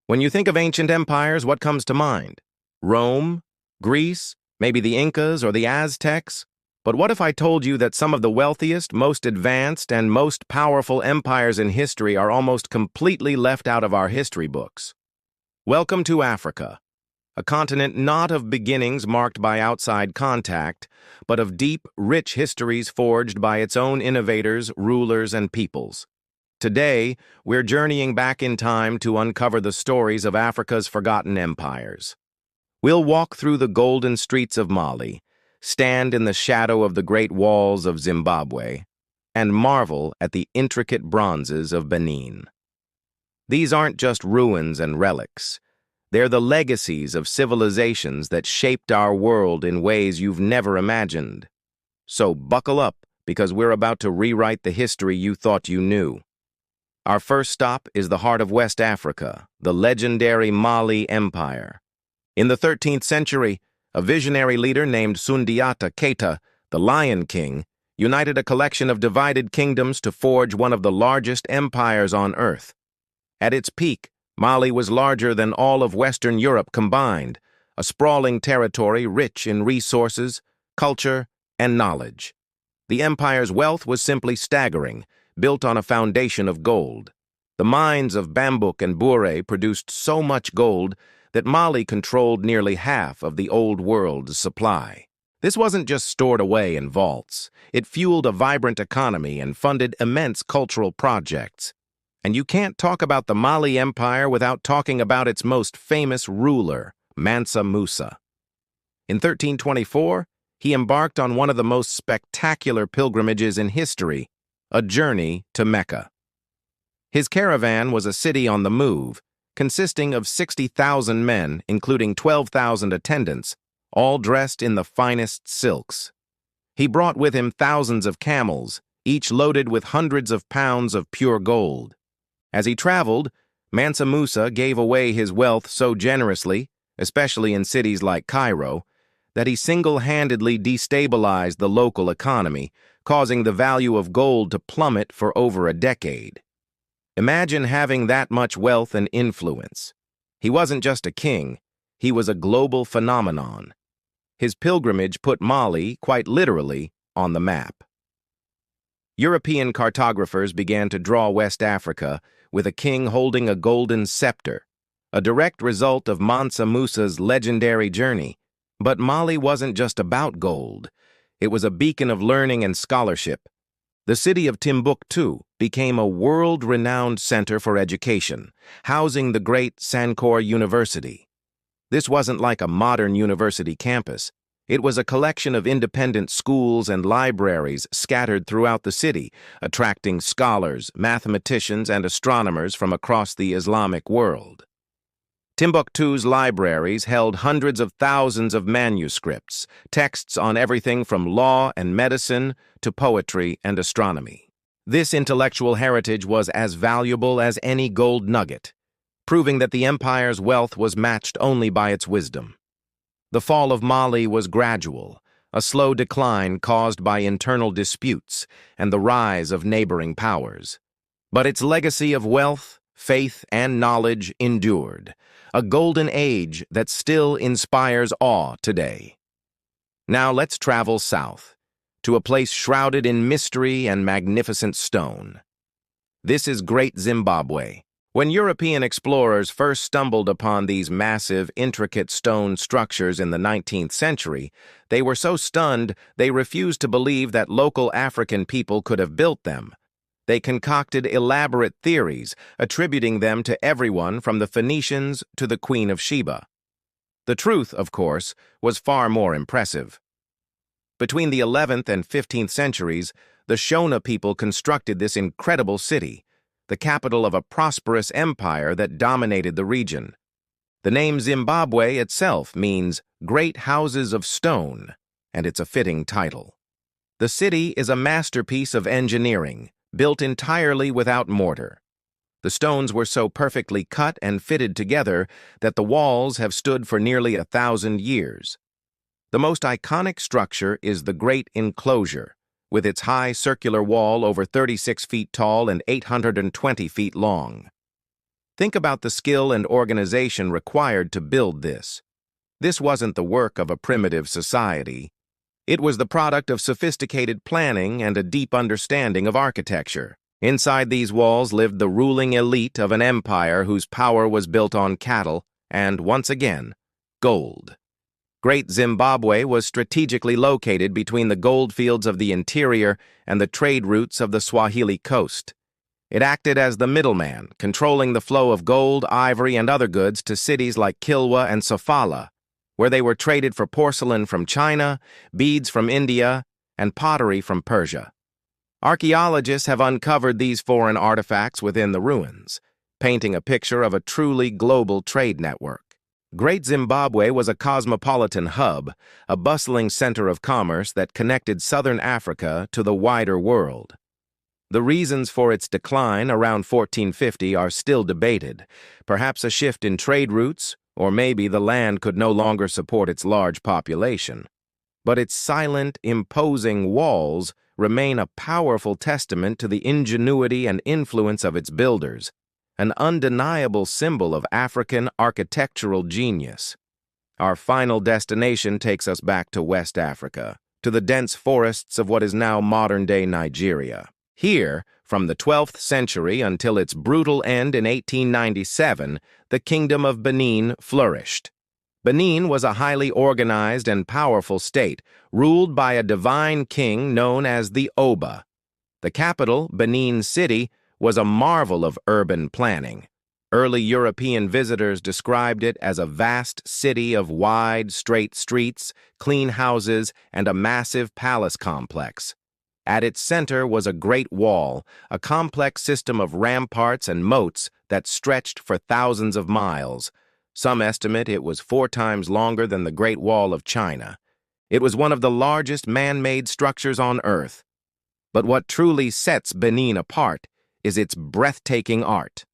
When you think of ancient empires, what comes to mind? Rome? Greece? Maybe the Incas or the Aztecs? But what if I told you that some of the wealthiest, most advanced, and most powerful empires in history are almost completely left out of our history books? Welcome to Africa, a continent not of beginnings marked by outside contact, but of deep, rich histories forged by its own innovators, rulers, and peoples. Today, we're journeying back in time to uncover the stories of Africa's forgotten empires. We'll walk through the golden streets of Mali, stand in the shadow of the great walls of Zimbabwe, and marvel at the intricate bronzes of Benin. These aren't just ruins and relics. They're the legacies of civilizations that shaped our world in ways you've never imagined. So buckle up, because we're about to rewrite the history you thought you knew. Our first stop is the heart of West Africa, the legendary Mali Empire. In the 13th century, a visionary leader named Sundiata Keita, the Lion King, united a collection of divided kingdoms to forge one of the largest empires on earth. At its peak, Mali was larger than all of Western Europe combined, a sprawling territory rich in resources, culture, and knowledge. The empire's wealth was simply staggering, built on a foundation of gold. The mines of Bambouk and Bure produced so much gold that Mali controlled nearly half of the Old World's supply. This wasn't just stored away in vaults. It fueled a vibrant economy and funded immense cultural projects. And you can't talk about the Mali Empire without talking about its most famous ruler, Mansa Musa. In 1324, he embarked on one of the most spectacular pilgrimages in history, a journey to Mecca. His caravan was a city on the move, consisting of 60,000 men, including 12,000 attendants, all dressed in the finest silks. He brought with him thousands of camels, each loaded with hundreds of pounds of pure gold. As he traveled, Mansa Musa gave away his wealth so generously, especially in cities like Cairo, that he single-handedly destabilized the local economy, causing the value of gold to plummet for over a decade. Imagine having that much wealth and influence. He wasn't just a king, he was a global phenomenon. His pilgrimage put Mali, quite literally, on the map. European cartographers began to draw West Africa with a king holding a golden scepter, a direct result of Mansa Musa's legendary journey. But Mali wasn't just about gold. It was a beacon of learning and scholarship. The city of Timbuktu became a world-renowned center for education, housing the great Sankore University. This wasn't like a modern university campus. It was a collection of independent schools and libraries scattered throughout the city, attracting scholars, mathematicians, and astronomers from across the Islamic world. Timbuktu's libraries held hundreds of thousands of manuscripts, texts on everything from law and medicine to poetry and astronomy. This intellectual heritage was as valuable as any gold nugget, proving that the empire's wealth was matched only by its wisdom. The fall of Mali was gradual, a slow decline caused by internal disputes and the rise of neighboring powers. But its legacy of wealth, faith, and knowledge endured, a golden age that still inspires awe today. Now let's travel south, to a place shrouded in mystery and magnificent stone. This is Great Zimbabwe. When European explorers first stumbled upon these massive, intricate stone structures in the 19th century, they were so stunned they refused to believe that local African people could have built them. They concocted elaborate theories, attributing them to everyone from the Phoenicians to the Queen of Sheba. The truth, of course, was far more impressive. Between the 11th and 15th centuries, the Shona people constructed this incredible city, the capital of a prosperous empire that dominated the region. The name Zimbabwe itself means Great Houses of Stone, and it's a fitting title. The city is a masterpiece of engineering, built entirely without mortar. The stones were so perfectly cut and fitted together that the walls have stood for nearly 1,000 years. The most iconic structure is the Great Enclosure, with its high circular wall over 36 feet tall and 820 feet long. Think about the skill and organization required to build this. This wasn't the work of a primitive society. It was the product of sophisticated planning and a deep understanding of architecture. Inside these walls lived the ruling elite of an empire whose power was built on cattle and, once again, gold. Great Zimbabwe was strategically located between the gold fields of the interior and the trade routes of the Swahili coast. It acted as the middleman, controlling the flow of gold, ivory, and other goods to cities like Kilwa and Sofala, where they were traded for porcelain from China, beads from India, and pottery from Persia. Archaeologists have uncovered these foreign artifacts within the ruins, painting a picture of a truly global trade network. Great Zimbabwe was a cosmopolitan hub, a bustling center of commerce that connected southern Africa to the wider world. The reasons for its decline around 1450 are still debated, perhaps a shift in trade routes, or maybe the land could no longer support its large population. But its silent, imposing walls remain a powerful testament to the ingenuity and influence of its builders, an undeniable symbol of African architectural genius. Our final destination takes us back to West Africa, to the dense forests of what is now modern-day Nigeria. Here, from the 12th century until its brutal end in 1897, the Kingdom of Benin flourished. Benin was a highly organized and powerful state, ruled by a divine king known as the Oba. The capital, Benin City, was a marvel of urban planning. Early European visitors described it as a vast city of wide, straight streets, clean houses, and a massive palace complex. At its center was a great wall, a complex system of ramparts and moats that stretched for thousands of miles. Some estimate it was 4 times longer than the Great Wall of China. It was one of the largest man-made structures on Earth. But what truly sets Benin apart is its breathtaking art.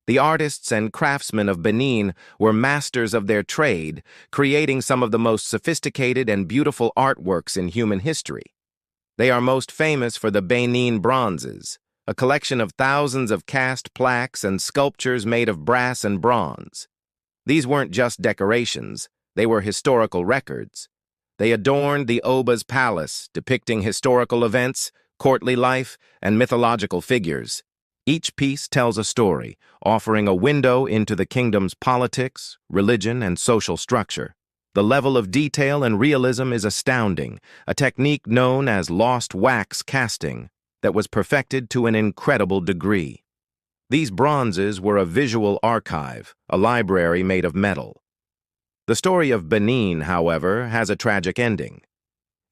The artists and craftsmen of Benin were masters of their trade, creating some of the most sophisticated and beautiful artworks in human history. They are most famous for the Benin bronzes, a collection of thousands of cast plaques and sculptures made of brass and bronze. These weren't just decorations, they were historical records. They adorned the Oba's palace, depicting historical events, courtly life, and mythological figures. Each piece tells a story, offering a window into the kingdom's politics, religion, and social structure. The level of detail and realism is astounding, a technique known as lost wax casting that was perfected to an incredible degree. These bronzes were a visual archive, a library made of metal. The story of Benin, however, has a tragic ending.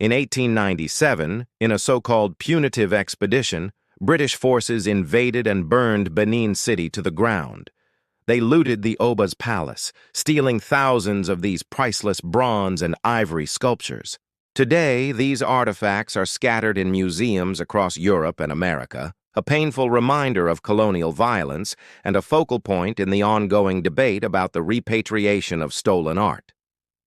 In 1897, in a so-called punitive expedition, British forces invaded and burned Benin City to the ground. They looted the Oba's palace, stealing thousands of these priceless bronze and ivory sculptures. Today, these artifacts are scattered in museums across Europe and America, a painful reminder of colonial violence and a focal point in the ongoing debate about the repatriation of stolen art.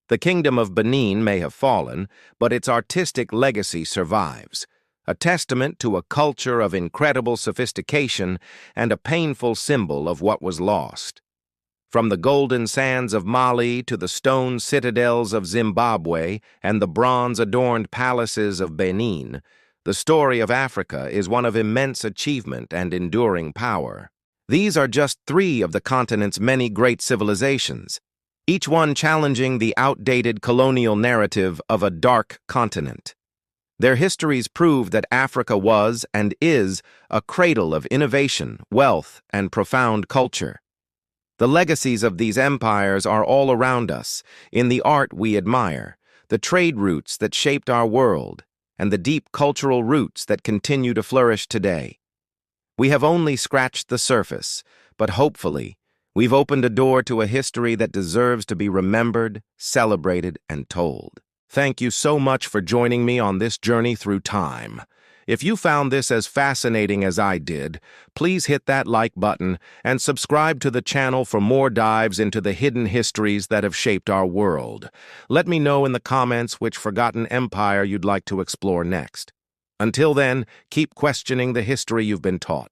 The Kingdom of Benin may have fallen, but its artistic legacy survives, a testament to a culture of incredible sophistication and a painful symbol of what was lost. From the golden sands of Mali to the stone citadels of Zimbabwe and the bronze-adorned palaces of Benin, the story of Africa is one of immense achievement and enduring power. These are just 3 of the continent's many great civilizations, each one challenging the outdated colonial narrative of a dark continent. Their histories prove that Africa was and is a cradle of innovation, wealth, and profound culture. The legacies of these empires are all around us, in the art we admire, the trade routes that shaped our world, and the deep cultural roots that continue to flourish today. We have only scratched the surface, but hopefully, we've opened a door to a history that deserves to be remembered, celebrated, and told. Thank you so much for joining me on this journey through time. If you found this as fascinating as I did, please hit that like button and subscribe to the channel for more dives into the hidden histories that have shaped our world. Let me know in the comments which forgotten empire you'd like to explore next. Until then, keep questioning the history you've been taught.